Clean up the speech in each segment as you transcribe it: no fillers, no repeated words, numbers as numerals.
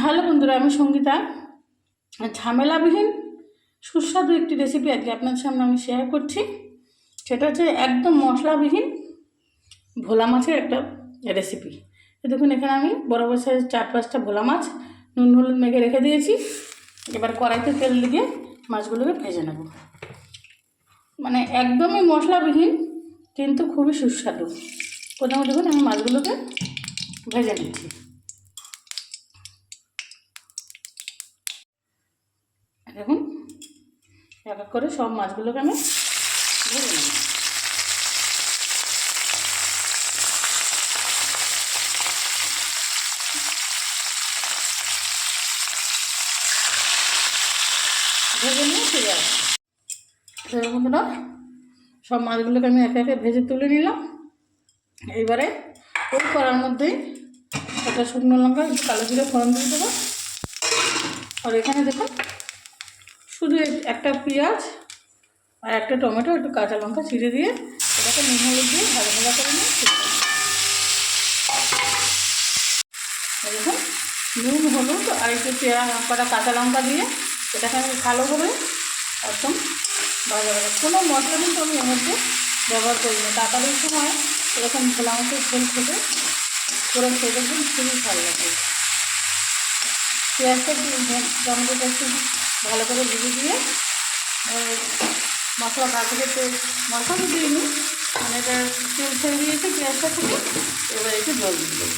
Hello বন্ধুরা, আমি সঙ্গীতা। ঝামেলাবিহীন সুস্বাদু একটি রেসিপি আজকে আপনার সামনে আমি শেয়ার করছি। সেটা হচ্ছে একদম মশলাবিহীন ভোলা মাছের একটা রেসিপি। দেখুন, এখানে আমি বড় বড় সাইজ 4-5টা ভোলা মাছ নুন হলুদ মেখে রেখে দিয়েছি। এবার কড়াইতে তেল দিয়ে মাছগুলোকে ভেজে নেব। মানে একদমই মশলাবিহীন, কিন্তু খুবই সুস্বাদু। প্রথমে দেখুন, আমি মাছগুলোকে ভেজে নিচ্ছি। দেখুন, এক এক করে সব মাছগুলোকে আমি ভেজে নেব। ভেজে নিয়ে ফিরে আসছি। বন্ধুরা, সব মাছগুলোকে আমি একে একে ভেজে তুলে নিলাম। এইবারে ওই কড়ার মধ্যেই একটা শুকনো লঙ্কা, একটু কালো জিরে ফোড়ন দিয়ে দেবো। আর এখানে দেখুন, শুধু একটা পেঁয়াজ আর একটা টমেটো, একটু কাঁচা লঙ্কা চিড়ে দিয়ে এটাকে নুন হলুদ দিয়ে ভাজা ভাজা করে নিয়ে দেখুন, নুন হলুদ আর একটু পেঁয়াজ কটা কাঁচা লঙ্কা দিয়ে এটাকে আমি ভালোভাবে একদম ভাজা ভাজা। কোনো মশলা কিন্তু আমি এর মধ্যে ব্যবহার করি না। তাড়াতাড়ির সময় এরকম ভোলা মাছের ঝোল খেতে করে খেয়ে দেখুন, খুবই ভালো লাগে। পেঁয়াজটা একটু টমেটোটা একটু ভালো করে ভেজে দিয়ে মশলা ভাজতে মশলা তো দিইনি, মানে এটা তেল ছেড়ে দিয়েছে পেঁয়াজটা থেকে। এবার একটু জল দিয়ে দেবো।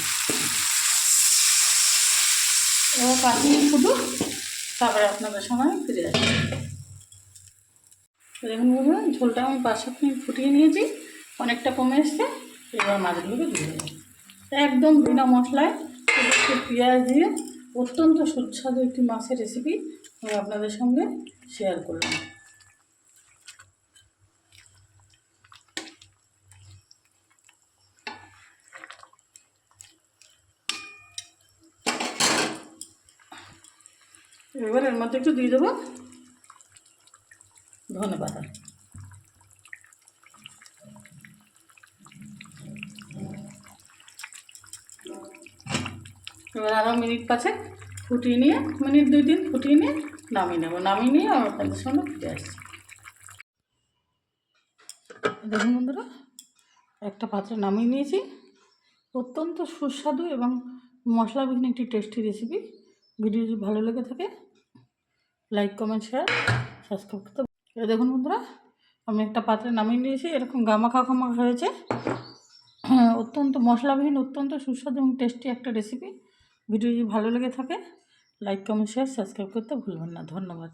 এবার 5 মিনিট ফুটুক, তারপরে আপনাদের সময় ফিরে আসবে। দেখুন বন্ধুরা, ঝোলটা আমি 5-7 মিনিট ফুটিয়ে নিয়েছি, অনেকটা কমে এসছে। এবার মাছগুলোকে দিয়ে দেবো একদম বিনা মশলায়। একটু পেঁয়াজ দিয়ে অত্যন্ত সুস্বাদু একটি মাছের রেসিপি আমি আপনাদের সঙ্গে শেয়ার করলাম। এবার এর মধ্যে একটু দিয়ে দেবো ধনেপাতা। এবার আরও মিনিট 5 ফুটিয়ে নিয়ে, মিনিট 2-3 ফুটিয়ে নিয়ে নামিয়ে নেবো। নামিয়ে নিয়ে আমি আপনাদের সঙ্গে ফিরে আসছি। দেখুন বন্ধুরা, একটা পাত্রে নামিয়ে নিয়েছি। অত্যন্ত সুস্বাদু এবং মশলাবিহীন একটি টেস্টি রেসিপি। ভিডিও যদি ভালো লেগে থাকে লাইক কমেন্ট শেয়ার সাবস্ক্রাইব করতে। দেখুন বন্ধুরা, আমি একটা পাত্রে নামিয়ে নিয়েছি। এরকম গামাখা হয়েছে। অত্যন্ত মশলাবিহীন, অত্যন্ত সুস্বাদু এবং টেস্টি একটা রেসিপি। ভিডিও যদি ভালো লেগে থাকে লাইক কমেন্ট শেয়ার সাবস্ক্রাইব করতে ভুলবেন না। ধন্যবাদ।